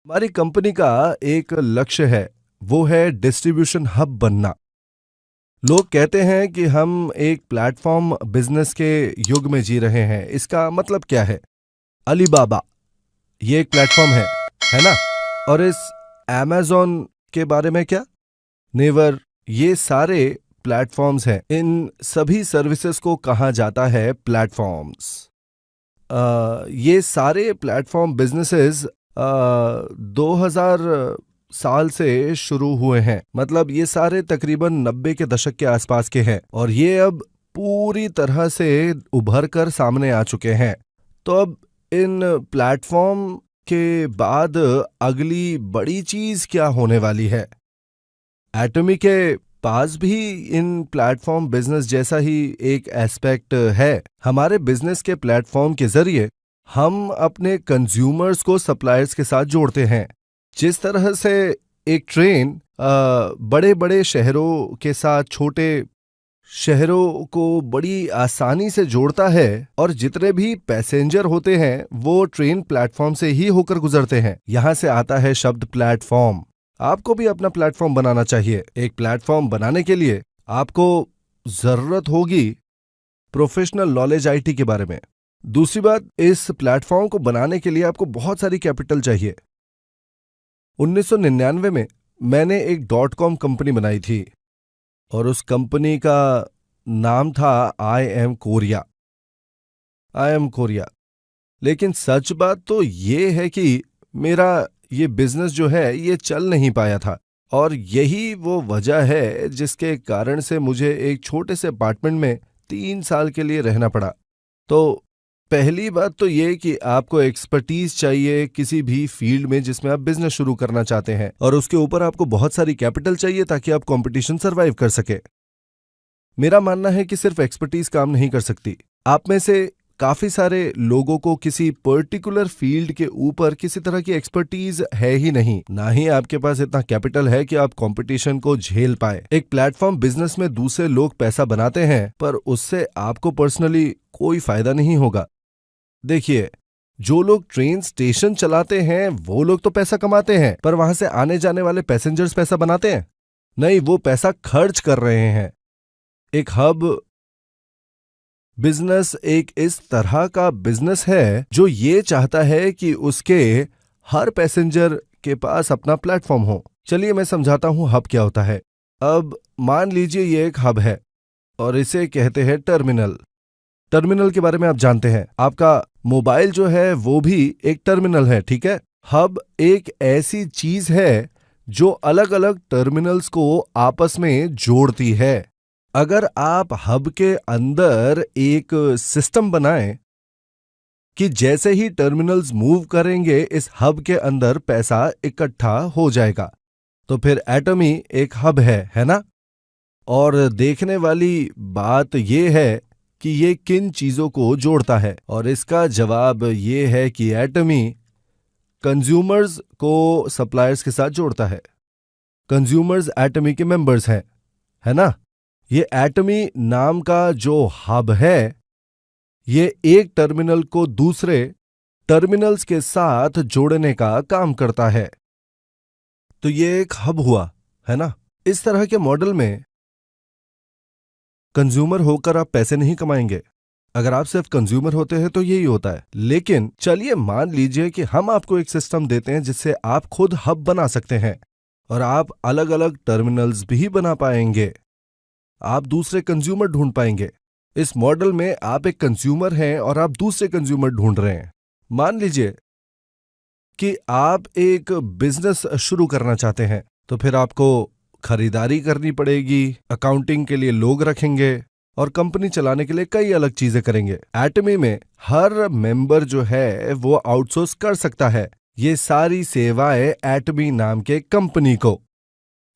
हमारी कंपनी का एक लक्ष्य है, वो है डिस्ट्रीब्यूशन हब बनना। लोग कहते हैं कि हम एक प्लेटफॉर्म बिजनेस के युग में जी रहे हैं। इसका मतलब क्या है? अलीबाबा ये एक प्लेटफॉर्म है ना? और इस अमेज़न के बारे में क्या? नेवर। ये सारे प्लेटफॉर्म्स हैं। इन सभी सर्विसेज को कहा जाता है प्लेटफॉर्म्स। ये सारे प्लेटफॉर्म बिजनेसेस 2000 साल से शुरू हुए हैं। मतलब ये सारे तकरीबन 90 के दशक के आसपास के हैं और ये अब पूरी तरह से उभर कर सामने आ चुके हैं। तो अब इन प्लेटफॉर्म के बाद अगली बड़ी चीज क्या होने वाली है? एटमी के पास भी इन प्लेटफॉर्म बिजनेस जैसा ही एक एस्पेक्ट है। हमारे बिजनेस के प्लेटफॉर्म के जरिए हम अपने कंज्यूमर्स को सप्लायर्स के साथ जोड़ते हैं। जिस तरह से एक ट्रेन बड़े बड़े शहरों के साथ छोटे शहरों को बड़ी आसानी से जोड़ता है और जितने भी पैसेंजर होते हैं वो ट्रेन प्लेटफॉर्म से ही होकर गुजरते हैं। यहां से आता है शब्द प्लेटफॉर्म। आपको भी अपना प्लेटफॉर्म बनाना चाहिए। एक प्लेटफॉर्म बनाने के लिए आपको जरूरत होगी प्रोफेशनल नॉलेज आईटी के बारे में। दूसरी बात, इस प्लेटफॉर्म को बनाने के लिए आपको बहुत सारी कैपिटल चाहिए। 1999 में मैंने एक .com कंपनी बनाई थी और उस कंपनी का नाम था आई एम कोरिया। लेकिन सच बात तो ये है कि मेरा ये बिजनेस जो है ये चल नहीं पाया था और यही वो वजह है जिसके कारण से मुझे एक छोटे से अपार्टमेंट में 3 साल के लिए रहना पड़ा। तो पहली बात तो ये कि आपको एक्सपर्टीज चाहिए किसी भी फील्ड में जिसमें आप बिजनेस शुरू करना चाहते हैं और उसके ऊपर आपको बहुत सारी कैपिटल चाहिए ताकि आप कंपटीशन सरवाइव कर सके। मेरा मानना है कि सिर्फ एक्सपर्टीज काम नहीं कर सकती। आप में से काफी सारे लोगों को किसी पर्टिकुलर फील्ड के ऊपर किसी तरह की एक्सपर्टीज है ही नहीं, ना ही आपके पास इतना कैपिटल है कि आप कंपटीशन को झेल पाए। एक प्लेटफॉर्म बिजनेस में दूसरे लोग पैसा बनाते हैं पर उससे आपको पर्सनली कोई फायदा नहीं होगा। देखिए, जो लोग ट्रेन स्टेशन चलाते हैं वो लोग तो पैसा कमाते हैं, पर वहां से आने जाने वाले पैसेंजर्स पैसा बनाते हैं? नहीं, वो पैसा खर्च कर रहे हैं। एक हब बिजनेस एक इस तरह का बिजनेस है जो ये चाहता है कि उसके हर पैसेंजर के पास अपना प्लेटफॉर्म हो। चलिए मैं समझाता हूं हब क्या होता है। अब मान लीजिए ये एक हब है और इसे कहते हैं टर्मिनल। टर्मिनल के बारे में आप जानते हैं, आपका मोबाइल जो है वो भी एक टर्मिनल है, ठीक है? हब एक ऐसी चीज है जो अलग अलग टर्मिनल्स को आपस में जोड़ती है। अगर आप हब के अंदर एक सिस्टम बनाएं कि जैसे ही टर्मिनल्स मूव करेंगे इस हब के अंदर पैसा इकट्ठा हो जाएगा, तो फिर एटमी एक हब है ना? और देखने वाली बात यह है कि ये किन चीजों को जोड़ता है, और इसका जवाब ये है कि एटमी कंज्यूमर्स को सप्लायर्स के साथ जोड़ता है। कंज्यूमर्स एटमी के मेंबर्स हैं, है ना? ये एटमी नाम का जो हब है ये एक टर्मिनल को दूसरे टर्मिनल्स के साथ जोड़ने का काम करता है। तो ये एक हब हुआ, है ना? इस तरह के मॉडल में कंज्यूमर होकर आप पैसे नहीं कमाएंगे। अगर आप सिर्फ कंज्यूमर होते हैं तो यही होता है। लेकिन चलिए मान लीजिए कि हम आपको एक सिस्टम देते हैं जिससे आप खुद हब बना सकते हैं और आप अलग अलग टर्मिनल्स भी बना पाएंगे। आप दूसरे कंज्यूमर ढूंढ पाएंगे। इस मॉडल में आप एक कंज्यूमर हैं और आप दूसरे कंज्यूमर ढूंढ रहे हैं। मान लीजिए कि आप एक बिजनेस शुरू करना चाहते हैं, तो फिर आपको खरीदारी करनी पड़ेगी, अकाउंटिंग के लिए लोग रखेंगे और कंपनी चलाने के लिए कई अलग चीजें करेंगे। एटमी में हर मेंबर जो है वो आउटसोर्स कर सकता है ये सारी सेवाएं एटमी नाम के कंपनी को।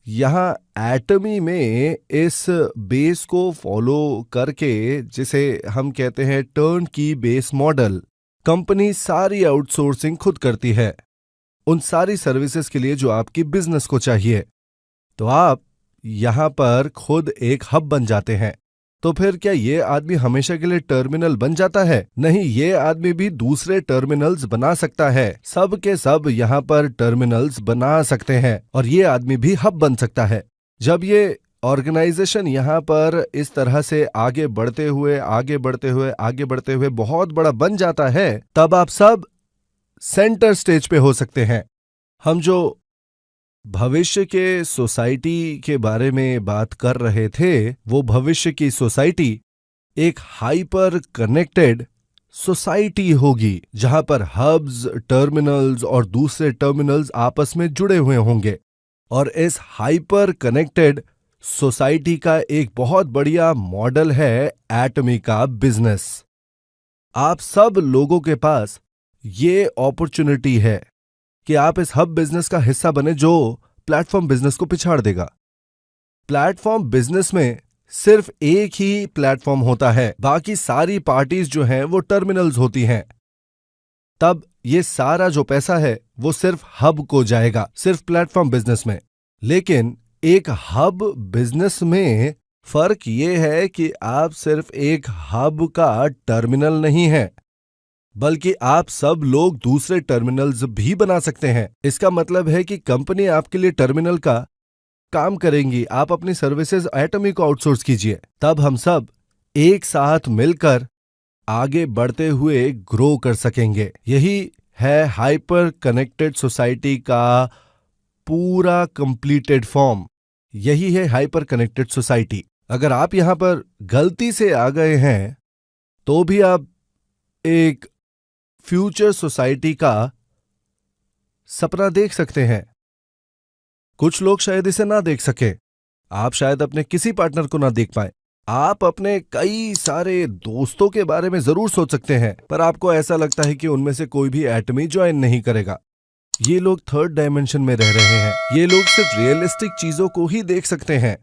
यहां एटमी में इस बेस को फॉलो करके, जिसे हम कहते हैं टर्न की बेस मॉडल, कंपनी सारी आउटसोर्सिंग खुद करती है उन सारी सर्विसेज के लिए जो आपकी बिजनेस को चाहिए। तो आप यहां पर खुद एक हब बन जाते हैं। तो फिर क्या ये आदमी हमेशा के लिए टर्मिनल बन जाता है? नहीं, ये आदमी भी दूसरे टर्मिनल्स बना सकता है। सब के सब यहाँ पर टर्मिनल्स बना सकते हैं और ये आदमी भी हब बन सकता है। जब ये ऑर्गेनाइजेशन यहाँ पर इस तरह से आगे बढ़ते हुए बहुत बड़ा बन जाता है, तब आप सब सेंटर स्टेज पे हो सकते हैं। हम जो भविष्य के सोसाइटी के बारे में बात कर रहे थे, वो भविष्य की सोसाइटी एक हाइपर कनेक्टेड सोसाइटी होगी, जहां पर हब्स, टर्मिनल्स और दूसरे टर्मिनल्स आपस में जुड़े हुए होंगे। और इस हाइपर कनेक्टेड सोसाइटी का एक बहुत बढ़िया मॉडल है एटमी का बिजनेस। आप सब लोगों के पास ये अपॉर्चुनिटी है कि आप इस हब बिजनेस का हिस्सा बने जो प्लेटफॉर्म बिजनेस को पिछाड़ देगा। प्लेटफॉर्म बिजनेस में सिर्फ एक ही प्लेटफॉर्म होता है, बाकी सारी पार्टीज जो हैं वो टर्मिनल्स होती हैं। तब ये सारा जो पैसा है वो सिर्फ हब को जाएगा, सिर्फ प्लेटफॉर्म बिजनेस में। लेकिन एक हब बिजनेस में फर्क ये है कि आप सिर्फ एक हब का टर्मिनल नहीं है, बल्कि आप सब लोग दूसरे टर्मिनल्स भी बना सकते हैं। इसका मतलब है कि कंपनी आपके लिए टर्मिनल का काम करेंगी, आप अपनी सर्विसेज एटमी को आउटसोर्स कीजिए। तब हम सब एक साथ मिलकर आगे बढ़ते हुए ग्रो कर सकेंगे। यही है हाइपर कनेक्टेड सोसाइटी का पूरा कंप्लीटेड फॉर्म। यही है हाइपर कनेक्टेड सोसाइटी। अगर आप यहां पर गलती से आ गए हैं तो भी आप एक फ्यूचर सोसाइटी का सपना देख सकते हैं। कुछ लोग शायद इसे ना देख सके, आप शायद अपने किसी पार्टनर को ना देख पाए, आप अपने कई सारे दोस्तों के बारे में जरूर सोच सकते हैं, पर आपको ऐसा लगता है कि उनमें से कोई भी एटमी ज्वाइन नहीं करेगा। ये लोग थर्ड डायमेंशन में रह रहे हैं। ये लोग सिर्फ रियलिस्टिक चीजों को ही देख सकते हैं।